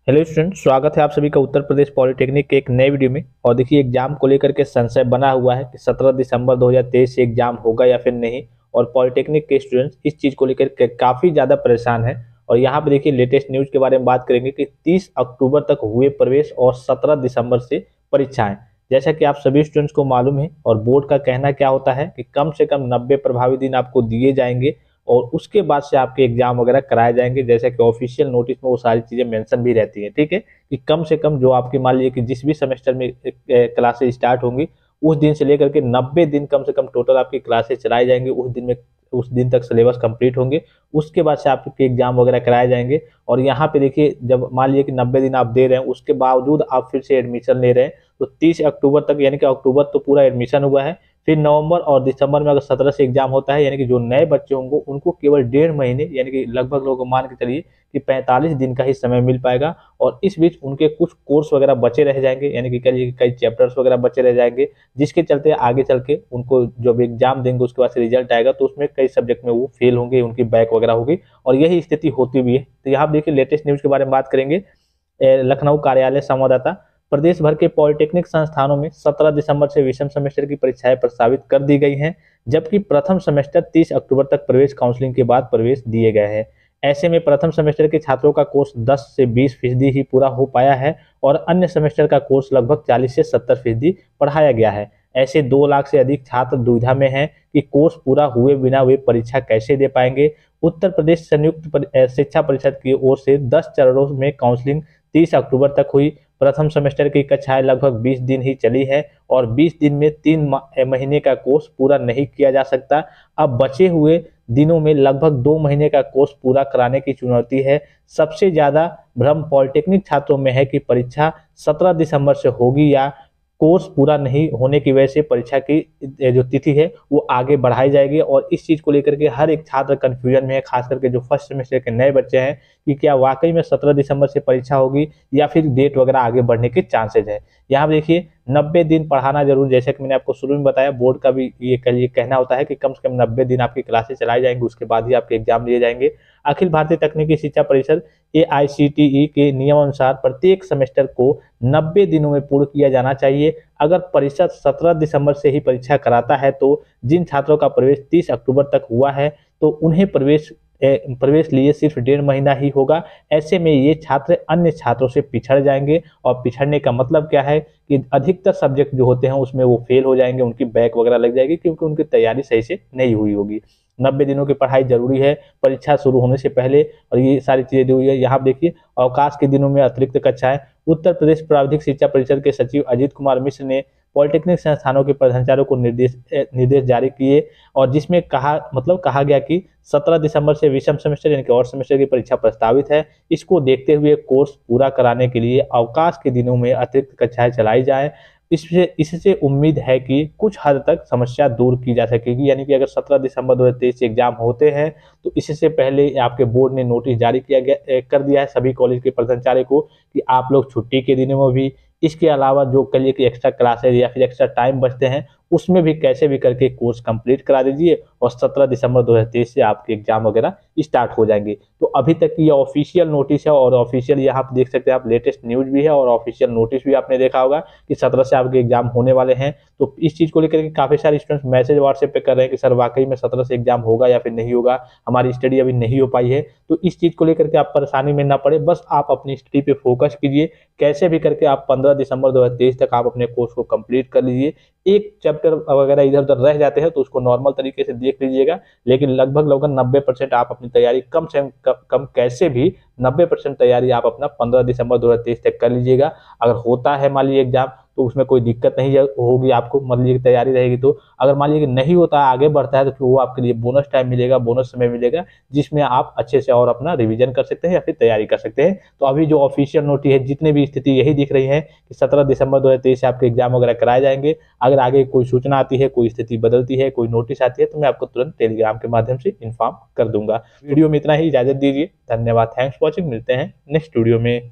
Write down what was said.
Hello student, स्वागत है आप सभी का उत्तर प्रदेश पॉलिटेक्निक के एक नए वीडियो में। और देखिए, एग्जाम को लेकर के संशय बना हुआ है कि 17 दिसंबर 2023 से एग्जाम होगा या फिर नहीं। और पॉलिटेक्निक के स्टूडेंट्स इस चीज़ को लेकर के काफ़ी ज़्यादा परेशान हैं। और यहाँ पे देखिए, लेटेस्ट न्यूज़ के बारे में बात करेंगे कि 30 अक्टूबर तक हुए प्रवेश और 17 दिसंबर से परीक्षाएं। जैसा कि आप सभी स्टूडेंट्स को मालूम है, और बोर्ड का कहना क्या होता है कि कम से कम 90 प्रभावी दिन आपको दिए जाएंगे और उसके बाद से आपके एग्जाम वगैरह कराए जाएंगे। जैसे कि ऑफिशियल नोटिस में वो सारी चीजें मेंशन भी रहती हैं, ठीक है, कि कम से कम जो आपकी मान लीजिए कि जिस भी सेमेस्टर में क्लासेज स्टार्ट होंगी उस दिन से लेकर के 90 दिन कम से कम टोटल आपकी क्लासेज चलाई जाएंगी। उस दिन तक सिलेबस कंप्लीट होंगे, उसके बाद से आपके एग्जाम वगैरह कराए जाएंगे। और यहाँ पे देखिए, जब मान लीजिए कि 90 दिन आप दे रहे हैं, उसके बावजूद आप फिर से एडमिशन ले रहे हैं, तो 30 अक्टूबर तक, यानी कि अक्टूबर तो पूरा एडमिशन हुआ है, फिर नवंबर और दिसंबर में अगर 17 से एग्जाम होता है, यानी कि जो नए बच्चे होंगे उनको केवल 1.5 महीने, यानी कि लगभग लोग मान के चलिए कि 45 दिन का ही समय मिल पाएगा। और इस बीच उनके कुछ कोर्स वगैरह बचे रह जाएंगे, यानी कि कहिए कई चैप्टर्स वगैरह बचे रह जाएंगे, जिसके चलते आगे चल के उनको जब एग्जाम देंगे उसके बाद से रिजल्ट आएगा तो उसमें कई सब्जेक्ट में वो फेल होंगे, उनकी बैक वगैरह होगी। और यही स्थिति होती भी है। तो यहाँ देखिए, लेटेस्ट न्यूज के बारे में बात करेंगे। लखनऊ कार्यालय संवाददाता, प्रदेश भर के पॉलिटेक्निक संस्थानों में 17 दिसंबर से विषम सेमेस्टर की परीक्षाएं प्रस्तावित कर दी गई हैं, जबकि प्रथम सेमेस्टर 30 अक्टूबर तक प्रवेश काउंसलिंग के बाद प्रवेश दिए गए हैं। ऐसे में प्रथम सेमेस्टर के छात्रों का कोर्स 10 से 20% ही पूरा हो पाया है और अन्य सेमेस्टर का कोर्स लगभग 40 से 70% पढ़ाया गया है। ऐसे 2 लाख से अधिक छात्र दुविधा में हैं कि कोर्स पूरा हुए बिना वे परीक्षा कैसे दे पाएंगे। उत्तर प्रदेश संयुक्त शिक्षा परिषद की ओर से 10 चरणों में काउंसलिंग 30 अक्टूबर तक हुई। प्रथम सेमेस्टर की कक्षाएं लगभग 20 दिन ही चली है और 20 दिन में 3 महीने का कोर्स पूरा नहीं किया जा सकता। अब बचे हुए दिनों में लगभग 2 महीने का कोर्स पूरा कराने की चुनौती है। सबसे ज्यादा भ्रम पॉलिटेक्निक छात्रों में है कि परीक्षा 17 दिसंबर से होगी या कोर्स पूरा नहीं होने की वजह से परीक्षा की जो तिथि है वो आगे बढ़ाई जाएगी। और इस चीज को लेकर के हर एक छात्र कंफ्यूजन में है, खास करके जो फर्स्ट सेमेस्टर के नए बच्चे हैं, कि क्या वाकई में 17 दिसंबर से परीक्षा होगी या फिर डेट वगैरह आगे बढ़ने के चांसेज है। यहाँ देखिए, 90 दिन पढ़ाना जरूर, जैसे कि मैंने आपको शुरू में बताया, बोर्ड का भी ये कहना होता है कि कम से कम 90 दिन आपकी क्लासेस चलाई जाएंगी, उसके बाद ही आपके एग्जाम लिए जाएंगे। अखिल भारतीय तकनीकी शिक्षा परिषद AICTE के नियम अनुसार प्रत्येक सेमेस्टर को 90 दिनों में पूर्ण किया जाना चाहिए। अगर परिषद 17 दिसंबर से ही परीक्षा कराता है तो जिन छात्रों का प्रवेश 30 अक्टूबर तक हुआ है तो उन्हें प्रवेश लिए सिर्फ 1.5 महीना ही होगा। ऐसे में ये छात्र अन्य छात्रों से पिछड़ जाएंगे। और पिछड़ने का मतलब क्या है कि अधिकतर सब्जेक्ट जो होते हैं उसमें वो फेल हो जाएंगे, उनकी बैक वगैरह लग जाएगी, क्योंकि उनकी तैयारी सही से नहीं हुई होगी। 90 दिनों की पढ़ाई जरूरी है परीक्षा शुरू होने से पहले, और ये सारी चीजें दी हुई है। यहाँ देखिए, अवकाश के दिनों में अतिरिक्त कक्षाएं। उत्तर प्रदेश प्राविधिक शिक्षा परिषद के सचिव अजीत कुमार मिश्र ने पॉलिटेक्निक संस्थानों के प्रधानाचार्यों को निर्देश जारी किए, और जिसमें कहा गया कि 17 दिसंबर से विषम सेमेस्टर यानी कि और सेमेस्टर की परीक्षा प्रस्तावित है। इसको देखते हुए कोर्स पूरा कराने के लिए अवकाश के दिनों में अतिरिक्त कक्षाएं चलाई जाए। इससे उम्मीद है कि कुछ हद तक समस्या दूर की जा सकेगी। यानी कि अगर 17 दिसंबर 2023 एग्जाम होते हैं तो इससे पहले आपके बोर्ड ने नोटिस जारी कर दिया है सभी कॉलेज के प्राचार्य को कि आप लोग छुट्टी के दिनों में भी, इसके अलावा जो कल की एक्स्ट्रा क्लासेज या फिर एक्स्ट्रा टाइम बचते हैं उसमें भी कैसे भी करके कोर्स कंप्लीट करा दीजिए, और 17 दिसंबर 2023 से आपके एग्जाम वगैरह स्टार्ट हो जाएंगे। तो अभी तक की ये ऑफिशियल नोटिस है, और ऑफिशियल यहाँ पे देख सकते हैं आप, लेटेस्ट न्यूज भी है और ऑफिशियल नोटिस भी आपने देखा होगा कि 17 से आपके एग्जाम होने वाले हैं। तो इस चीज को लेकर के काफी सारे स्टूडेंट्स मैसेज व्हाट्सएप पे कर रहे हैं कि सर वाकई में 17 से एग्जाम होगा या फिर नहीं होगा, हमारी स्टडी अभी नहीं हो पाई है। तो इस चीज को लेकर के आप परेशानी में ना पड़े, बस आप अपनी स्टडी पे फोकस कीजिए। कैसे भी करके आप 15 दिसंबर 2023 तक आप अपने कोर्स को कंप्लीट कर लीजिए। एक चैप्टर वगैरह इधर उधर रह जाते हैं तो उसको नॉर्मल तरीके से देख लीजिएगा, लेकिन लगभग 90% आप अपनी तैयारी कम से कम कैसे भी 90% तैयारी आप अपना 15 दिसंबर 2023 तक कर लीजिएगा। अगर होता है मान लीजिए एग्जाम तो उसमें कोई दिक्कत नहीं होगी आपको, मान लीजिए तैयारी रहेगी। तो अगर मान लीजिए नहीं होता है, आगे बढ़ता है, तो फिर वो आपके लिए बोनस टाइम मिलेगा, बोनस समय मिलेगा, जिसमें आप अच्छे से और अपना रिवीजन कर सकते हैं या फिर तैयारी कर सकते हैं। तो अभी जो ऑफिशियल नोटिस है, जितने भी स्थिति यही दिख रही है कि 17 दिसंबर 2023 से आपके एग्जाम वगैरह कराए जाएंगे। अगर आगे कोई सूचना आती है, कोई स्थिति बदलती है, कोई नोटिस आती है, तो मैं आपको तुरंत टेलीग्राम के माध्यम से इन्फॉर्म कर दूंगा। वीडियो में इतना ही, इजाजत दीजिए, धन्यवाद, थैंक्स फॉर वॉचिंग। मिलते हैं नेक्स्ट वीडियो में।